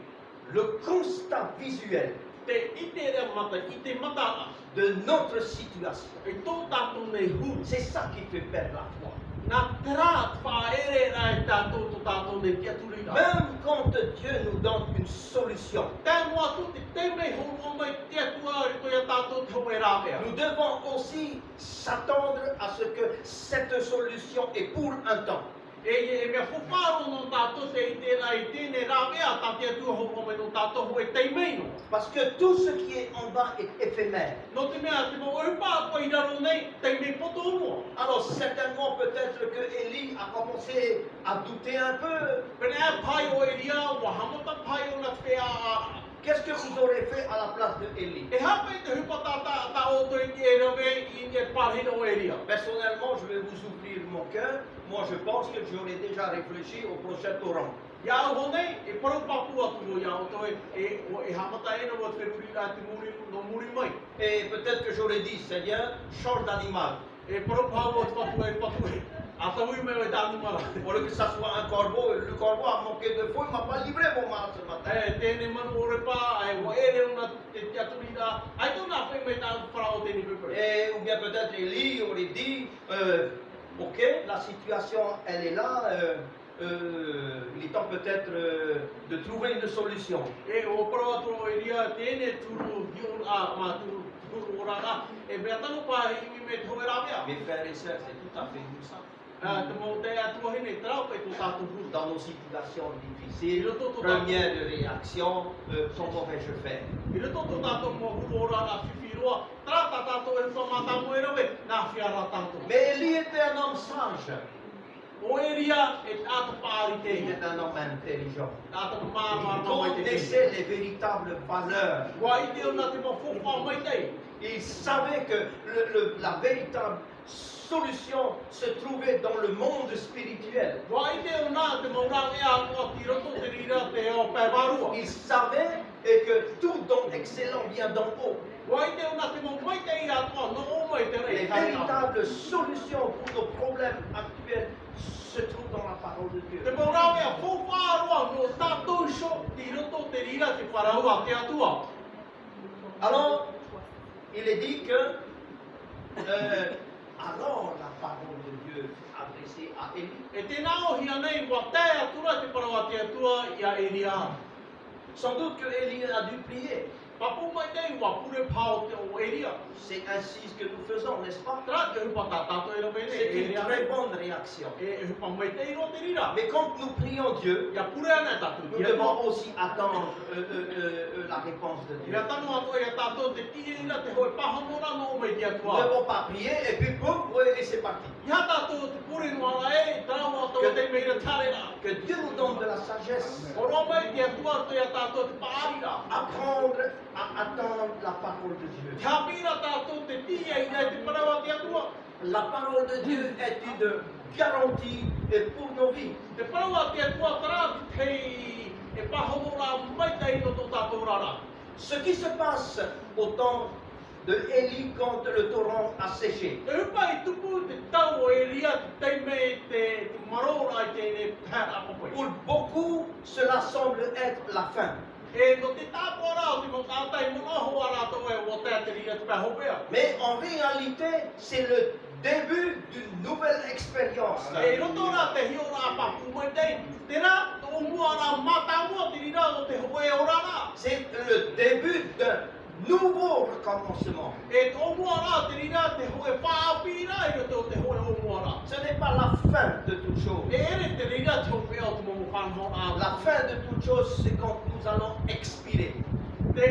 le constat visuel Te ite rea mata, i te mata de notre situation, e tō tātou nei hu. c'est ça qui fait perdre la foi. Nā tera whaere rā e tātou tō tātou nei kia turira. Même quand Dieu nous donne une solution, Tē mua tu te teimei honu o mai te atua rito ia tātou te hoi rāpea. nous devons aussi s'attendre à ce que cette solution est pour un temps. E mea whawharo no tātou te i tēnā i tēne rā mea tātia tua hoko me no tātou hoi teimei no. Parce que tout ce qui est en bas est éphémère. No te mea te mo upa ko i raro nei teimei poto unua. Alors certainement peut-être que Élie a commencé à douter un peu. Pene e pai o Elia, wa hamata pai o na whea a. Qu'est-ce que vous aurez fait à la place de Élie? E hapa i te hupa tā o toi i e rawe i ne parhina o Elia. Personnellement, je vais vous ouvrir mon cœur. Moi, je pense que j'aurais déjà réfléchi au prochain torrent. Ia o honei, e paru papu atu o ia o toi e hamata e na wa te ruri rā te muri no muri mai. Et peut-être que j'aurais dit, Seigneur, change d'animal. E paru pau o te patu e. A taui me o e tānu mara. Au lieu que ça soit un corbeau, le corbeau a manqué de foi, il ne m'a pas livré mon mal ce matin. E tēne manu o repa, e wa ere una te aturi rā. Ai tō nā whai mai tānu wharao tēne pepere. Et, ou bien peut-être Élie aurait dit, ok, la situation elle est là, il est temps peut-être de trouver une solution. E o parau atu o Elia tēne turu hiun a ma turu oranga. E mea tanu pa i me te hoe rā mea. Mes frères et sœurs, c'est tout à fait nous ça. Te mo te atu hene trau pe tō tātou hu. Dans nos situations difficiles, première réaction, comment vais-je faire? I roto tō tātou mo hu ora na whiwhiroa. Trata tātou e whamata mo e rawe, nā whiara tātou. Mais Élie était un homme sage. O Elia e tātou pāri Il tēne. était un homme intelligent. Tātou Il māmara mai te tēne. connaissait les véritables valeurs. Wa i te ona te mo whawha mai tei. Il savait que la véritable solution se trouvait dans le monde spirituel. Wa i te ona te mo rā mea o ti roto te rira te o pēwarua. Il savait que tout don excellent vient d'en haut. Wa i te ona te mo mai te i atua no o mai te Les rei. Hare nā. véritables solutions pour nos problèmes actuels se trouvent dans la parole de Dieu. Te mo rā mea whawharua no tātou sho ti roto te rira te wharaua te atua. Alors, il est dit que alors la parole de Dieu adressée à Élie. E tēnā o hia nei wa te atura te parawa te atua i a Elia. Sans doute que Élie a dû prier. Papu mai nei wa pure pao te o Elia. C'est ainsi ce que nous faisons, n'est-ce pas? Tra te hupa tā tātou e rawe nei. C'est une Elia. très bonne réaction. E hupa mai te iro te rira. Mais quand nous prions Dieu, Ia pure ana tātou. nous devons aussi attendre la réponse de Dieu. Ia tanu ato ia tātou te tia ira te hoe pahamora no o mai te Nous ne atua. devons pas prier et puis boum, et c'est parti. Ia tātou te pure no ara e, tāu ato te meira tarera. Que Dieu nous donne de la sagesse. O ro mai te atua to ia tātou te paarira. Apprendre à attendre la parole de Dieu. Kia pira tātou te tia ira te parawa te atua. La parole de Dieu est une garantie pour nos vies. Te parawa te atua tara te e pahamora mai te ino tō tātou rara. Ce qui se passe au temps de Élie quand le torrent a séché. Te hupa i tupu te tau o Elia te teime te marora i tēne pēra popoi. Pour beaucoup, cela semble être la fin. E no te tāpua rao te mo tātai mona hoa rātou e o te te rira te pēhopea. Mais en réalité, c'est le début d'une nouvelle expérience. E roto rā te hio rā papu mai tei. Te rā, o mua rā mata mua te rira o te hoe o rā. C'est le début d'un nouveau recommencement. E tō mua rā te rira te hoe whaapi rā i roto te hoe o mua rā. Ce n'est pas la fin de toute chose. E ere te rira te hopea o te momo whanho rā. La fin de toute chose, c'est quand nous allons expirer. Te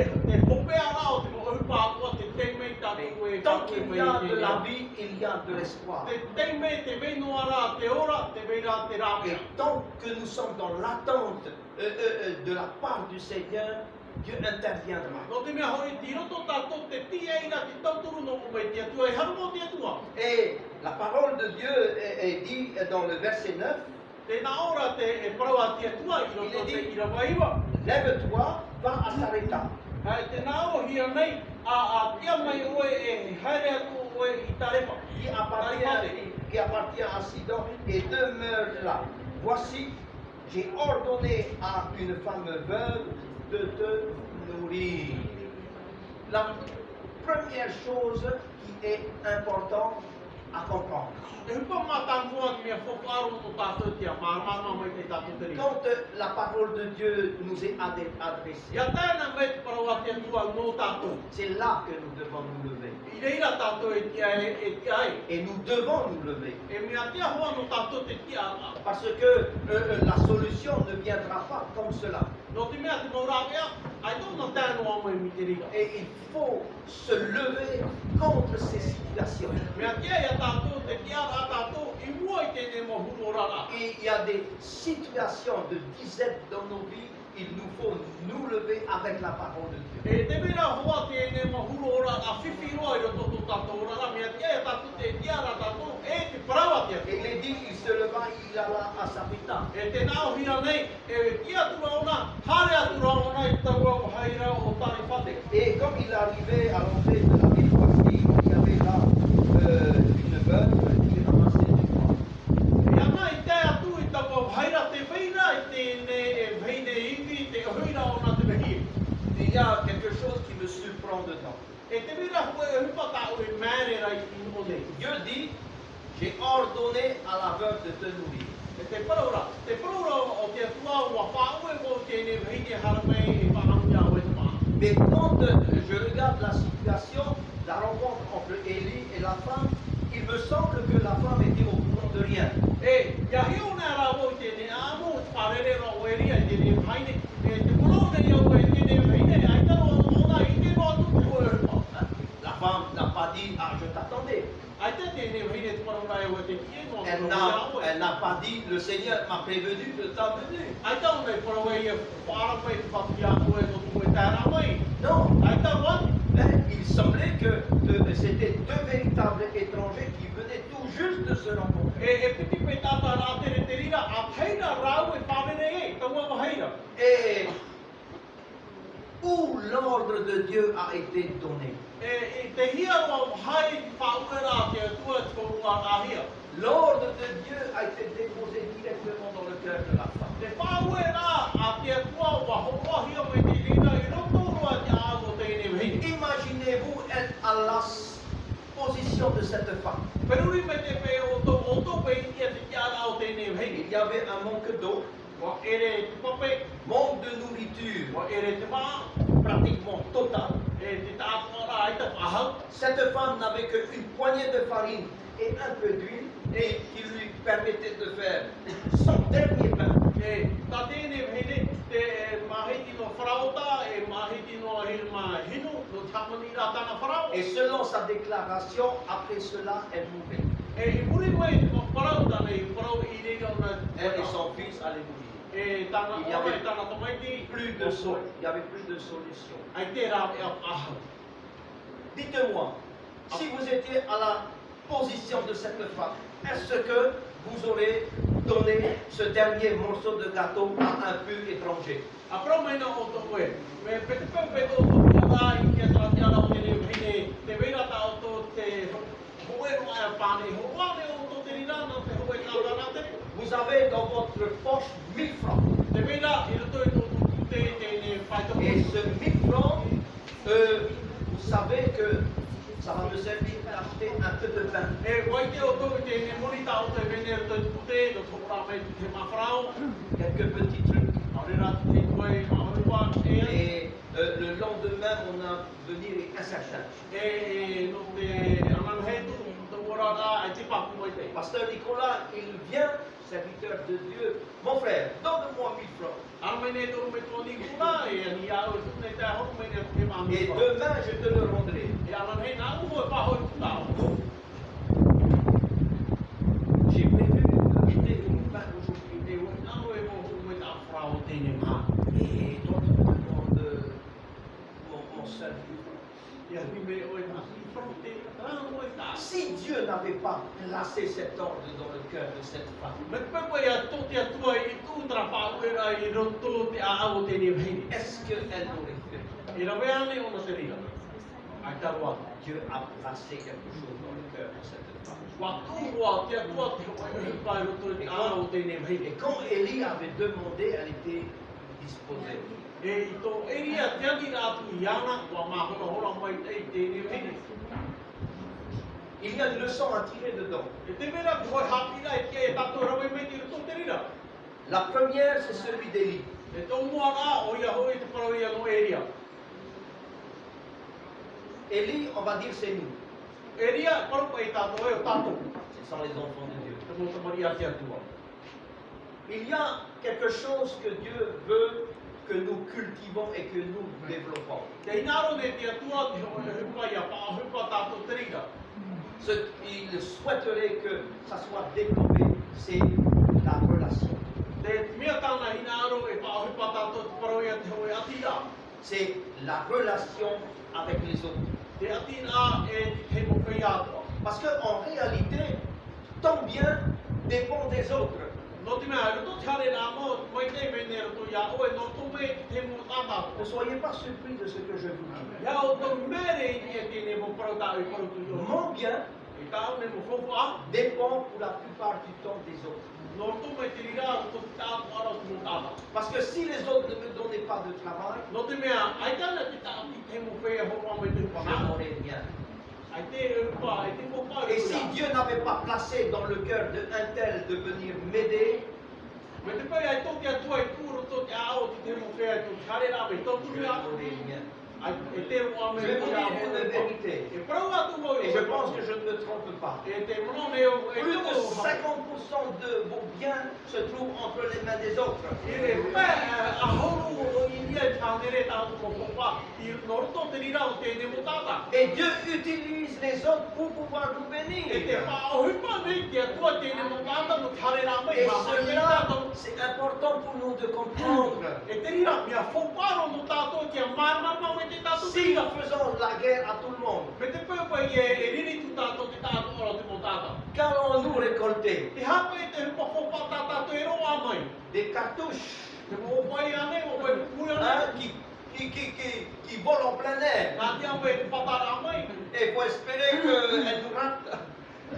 hopea rā o te mo upa atua te teimei tātou e Tant qu'il y a de la te vie, il y a de l'espoir. teimei te veinoa rā te ora, te veira te Et rāmea. tant que nous sommes dans l'attente de la part du Seigneur, Dieu interviendra. No te mea hori ti roto tātou te tia ina te tauturu no o mai te atua, e haru mo te atua. Et la parole de Dieu est dit dans le verset 9, Tēnā ora te e parawa te atua i roto te irawaiwa. lève-toi, va à Sarepta. Tēnā o hia nei, a tia mai oe e haere atu oe i tarepa. Qui appartient à Sidon et demeure là. Voici, j'ai ordonné à une femme veuve de te nourrir. La première chose qui est importante, à comprendre. Quand la parole de Dieu nous est adressée, c'est là que nous devons nous lever. Et nous devons nous lever. Parce que la solution ne viendra pas comme cela. Et il faut se lever contre ces situations. Et il y a des situations de disette dans nos vies. Il nous faut nous lever avec la parole de Dieu. Et il est dit, il se leva, il alla à Sarepta. Et comme il arrivait à l'entrée de la ville, il y avait là une veuve qui ramassait du bois. Il y a quelque chose qui me surprend dedans. Dieu dit, j'ai ordonné à la veuve de te nourrir. Mais quand je regarde la situation, la rencontre entre Élie et la femme, il me semble que la femme était au courant de rien. La femme n'a pas dit, ah, je t'attendais. Elle n'a pas dit, le Seigneur m'a prévenu de ta venue. Non. Il semblait que c'était deux véritables étrangers qui venaient tout juste de se rencontrer. Et où l'ordre de Dieu a été donné. L'ordre de Dieu a été déposé directement dans le cœur de la femme. Imaginez-vous être à la position de cette femme. Il y avait un manque d'eau, manque de nourriture, pratiquement total. Cette femme n'avait qu'une poignée de farine et un peu d'huile et qui lui permettait de faire son dernier pain. Et selon sa déclaration, après cela, elle mourait. Elle et son fils allaient mourir. Il n'y avait plus de solution. Dites-moi, si vous étiez à la position de cette femme, est-ce que vous aurez donné ce dernier morceau de gâteau à un pur étranger? Vous avez dans votre poche 1000 francs. Et ce 1000 francs, vous savez que ça va me servir à acheter un peu de pain. Quelques petits trucs. Et le lendemain, mon avenir est incertain. Pasteur Nicolas, il vient, serviteur de Dieu. Mon frère, donne-moi 1000 francs. Et demain, je te le rendrai. J'ai prévu de quitter une fin aujourd'hui. Et toi, tu me demandes mon salut. Si Dieu n'avait pas placé cet ordre dans le cœur de cette femme, est-ce qu'elle l'aurait fait? Dieu a placé quelque chose dans le cœur de cette femme. Et quand Élie avait demandé, elle était disposée. Il y a une leçon à tirer dedans. E te mera ki hoi hapira e kia e tato rawe me tira tō te rira. La première, c'est celui d'Élie. E tō mua rā o ia hoi te parau ia no eria. Élie, on va dire, c'est nous. Eria, parau pa i tato e o tato. Ce sont les enfants de Dieu. Te mo te mari ati atua. Il y a quelque chose que Dieu veut que nous cultivons et que nous développons. Te inaro ne te atua te hoi hupa ia pa hupa tato te rira. Ce qu'il souhaiterait que ça soit développé, c'est la relation. Te mea tāna inaro e pa hupa tato te parau ia te hoi ati rā. C'est la relation avec les autres. Te ati rā e te mo whai atua. Parce qu'en réalité, ton bien dépend des autres. No te mea, roto te hare rā mo, mai te mene roto ia oe, no tō me te mo tātātua. Ne soyez pas surpris de ce que je vous dis. Ia o tō mere i e tēne mo parau tāu i parau tu i o. Mon bien E tāu ne mo whawha, dépend pour la plupart du temps des autres. no tō me te rira roto te tātu ara tu mo tāta. Parce que si les autres ne me donnaient pas de travail, No te mea, ai tāna te tāu i te mo whea hoa mai te je whanā. n'aurais rien. Ai te upa, ai te whawha Et si Dieu n'avait pas placé dans le cœur d'un tel de venir m'aider, Me te pai ai tō te atua i kūro tō te ao te te mo whea tō te hare rā me tō je turu a. n'aurais rien. Ai e te roa me Je vais vous te ao dire une vérité. E parau atu mo Et je pense que je ne me trompe pas. E te mono me o e Plus de tō 50% de vos biens se trouvent entre les mains des autres. E re pē a horu o i ia tānere tātu mo whawha. I no roto te rira o tēne mo tāta. Et Dieu utilise les autres pour pouvoir nous E te bénir. whaohipa nei te atua tēne mo tāta no te hare rā mai. Et Ma mai e cela, tātou. c'est important pour nous de comprendre. E te rira, mea whawharo no tātou kia marama me te tātou te Si rira. nous faisons la guerre à tout le monde, Me te pēpai e riri tu tātou te tātou ora te mo tāta. qu'allons-nous récolter? Te hapa e te hupa whawha tātou e roa mai. Des cartouches, Te mo pai ane, o pai pui ane. hein, qui volent en plein air. Nā te amai te patara mai. Et il faut espérer qu'elles nous ratent.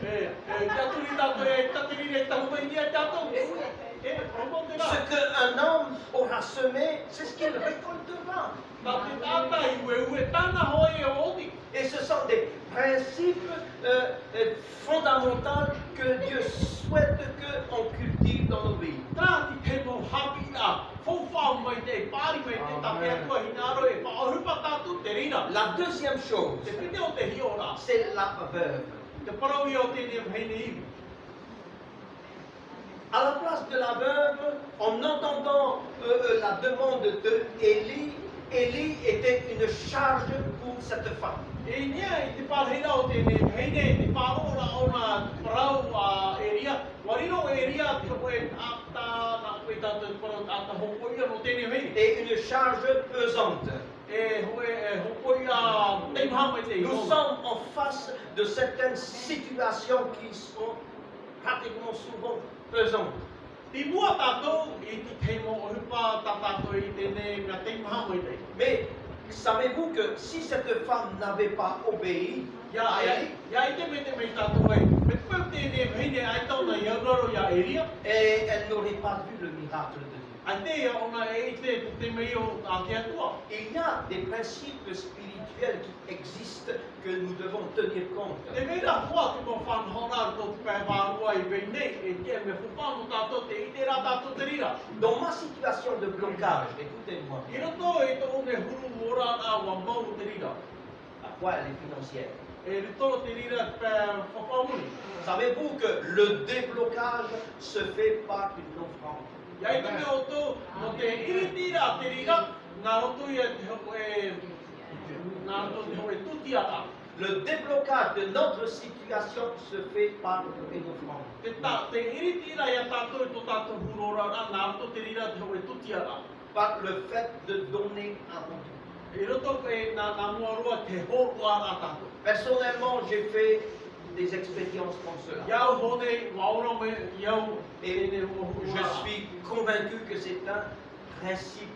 Te aturi tātou e tatiri e tau mai nia tātou. Romo te rā. Ce qu'un homme aura semé, c'est ce qu'il récoltera. Tā te tāta i ue tāna hoi e oti. Et ce sont des principes fondamentaux que Dieu souhaite qu'on cultive dans nos vies. Tā ti te mo hapi a. Whawha mai te pāri mai te take atua hinaro e whaohupa tātou te rira. La deuxième chose, Te pite o te hio rā. c'est la veuve. Te parau i o tēne mheine iwi. À la place de la veuve, en entendant la demande de Élie, Élie était une charge pour cette femme. E nia i te pārhira o tēne mheine, te whaora o nā parau a Eria. Warino Eria te koe ata nā koe tātou te parau ata hokoia no tēne mheine. Et une charge pesante. E hoe hokoia teimha mai te Nous sommes en face de certaines situations qui sont pratiquement souvent pesantes. Ti mua tātou i te teimo o hupa tā tātou i tēne mea teimha mai te. Mais savez-vous que si cette femme n'avait pas obéi Ia à ia Élie, ia i te mete mei tātou ai. Me te pau tēne mheine ai tau na ia raro ia Eria. et elle n'aurait pas vu le miracle de Dieu. Ai te ia ona e i te mei o a te atua. Il y a des principes spirituels qui existent que nous devons tenir compte. Te mera hoa te mo whanhora tō te pai wārua i vei nei, e tia me whupanu tātou te ite rā tātou te rira. Dans ma situation de blocage, écoutez-moi, I roto e tō ne huru mora a wa mau te rira. la foi elle est financière. E rito te rira te pai whapamuni. Savez-vous que le déblocage se fait par une offrande? Ia i te mea o tō, no te iritira te rira, nā roto ia te hoko e, nā roto te hoko e tutiara. Le déblocage de notre situation se fait par une offrande. Te iritira ia tātou i tō tātou hurora rā, nā roto te rira te hoko e tutiara. Par le fait de donner à autrui. I roto e nā mua rua te hōrua rā tātou. Personnellement, j'ai fait des expériences comme cela. Iau hone, waora me, iau Et ene je suis convaincu que c'est un principe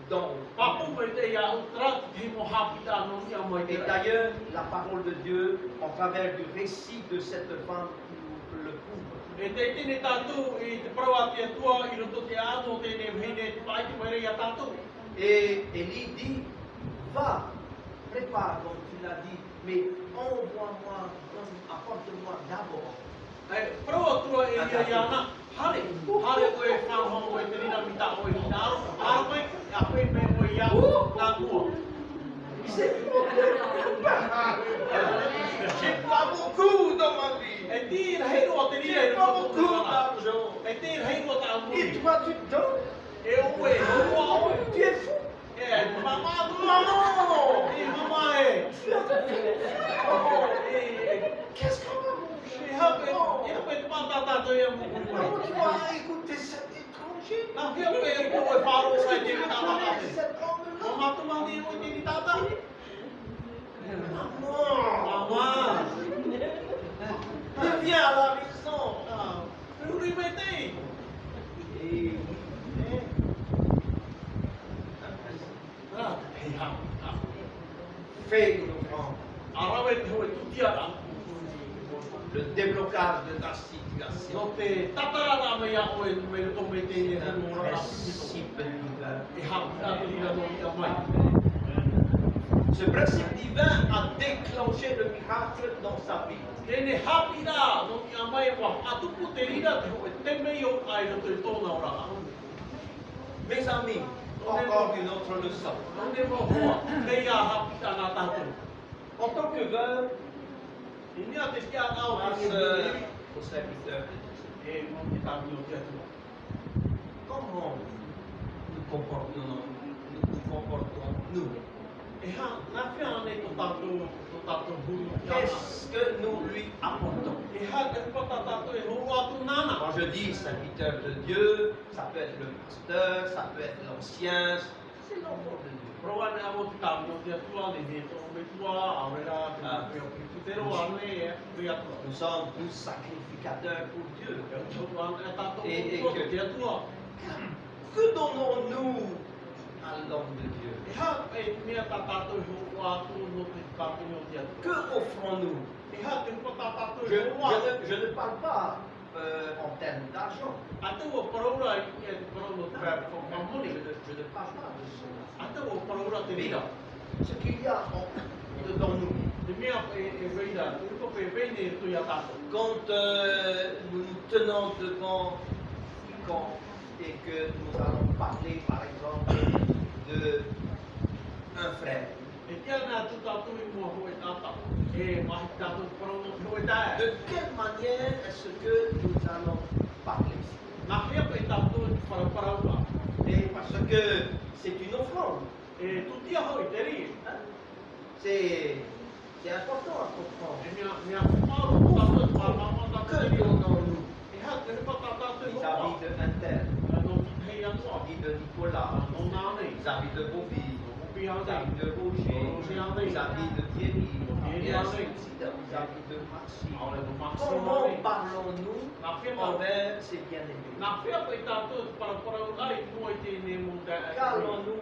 d'en haut. Papu me te iau tra te mo hapita no ia mai te Et d'ailleurs, la parole de Dieu, en travers du récit de cette femme, nous le prouve. E te tene tātou i te prawa te atua i roto te ano tēne mhene te pai te maere ia tātou. Et Élie dit, va, pas, comme tu l'as dit, mais envoie-moi, apporte-moi d'abord. Pro tua e ia iana, hare koe whanhongo e te rina mita o i hina, hare koe, a koe me o ia, nā kua. C'est pas beaucoup dans ma vie. E tira hei roa te rina, J'ai pas beaucoup d'argent. e tira hei roa te Et amuri. toi, tu te donnes? E oe, hoa oe. Tu es fou. E, mama tu. Maman! E, mama e. Qu'est-ce qu'on va manger? E hape, e hape te pātata to ia mo. Comment tu vas écouter cet étranger? Nā whia koe e koe whāro Est-ce sai que te tu rina connais tātate. cet homme-là? O matumani o te ni tata. Maman! Mama. Reviens à la maison. Ruri me te. Et Hei ha. fais une offrande. Arawe te hoe tutiara. Le déblocage de ta situation. No te tatarara me ia oe me to me te e C'est un mo rara. principe divin. E ha te rina no ia mai. Ce principe divin a déclenché le miracle dans sa vie. Tēne hapira no ia mai wa atupu te rina te hoe te mei o ai no te tōna o rara. Mes amis, encore une autre leçon. No ne mo hoa, te ia hapita nā tātou. En tant que veuve, I nia te kia ngāo face te ni au serviteur de Dieu, e mo te tāmi o te atua. comment nous comportons nous? E ha, nā whia ane tō tātou huru. Qu'est-ce que nous lui apportons? E ha, te pata tātou e huru atu nāna. Quand je dis serviteur de Dieu, ça peut être le pasteur, ça peut être l'ancien, c'est l'enfant de Dieu. Roa ne amo te tāmi o te atua, ne ne tō me tua, awera, te mawhia o ki tutero ane e te atua. Nous sommes tous sacrificateurs pour Dieu. E o tō ane e tātou Et o que- te atua. Que donnons-nous à l'homme de Dieu? E ha, e mea tā tātou e huru atu no te tāmi o te atua. Que offrons-nous? E ha, te pata tātou Je, e huru atu. je ne parle pas en termes d'argent. A te o paraura e te paraura te pēr o mamoni. Je ne parle pas de cela. A te o paraura te Mais rira. ce qu'il y a dedans nous, Te mea e reira, te uko pe veine e tui a tātou. quand nous nous tenons devant quiconque et que nous allons parler, par exemple, de un frère, E tia nā tu tātou i mua hoe tātou. E mahi tātou paraura te hoe tāe. de quelle manière est-ce que nous allons parler? Nā whia pe tātou i paraura. Et parce que c'est une offrande. E tu tia hoi te ri. Hein? C'est important à comprendre. E mea whāro tātou i paraura tātou Que te ri. donnons-nous E ha, te ripa tātou i vis-à-vis hoa. de un tel, No ki hei atua. vis-à-vis de Nicolas, No nānei. vis-à-vis de Bobby, Hopi hau nei. vis-à-vis de Roger, Roger André. vis-à-vis de Thierry, Thierry et ainsi André. de suite, vis-à-vis de Maxime. Aole do Maximo Comment nei. parlons-nous Nā whia ma envers ses bien-aimés? Nā whia koe tātou te paraura ai mua i tēnei mō te Qu'allons-nous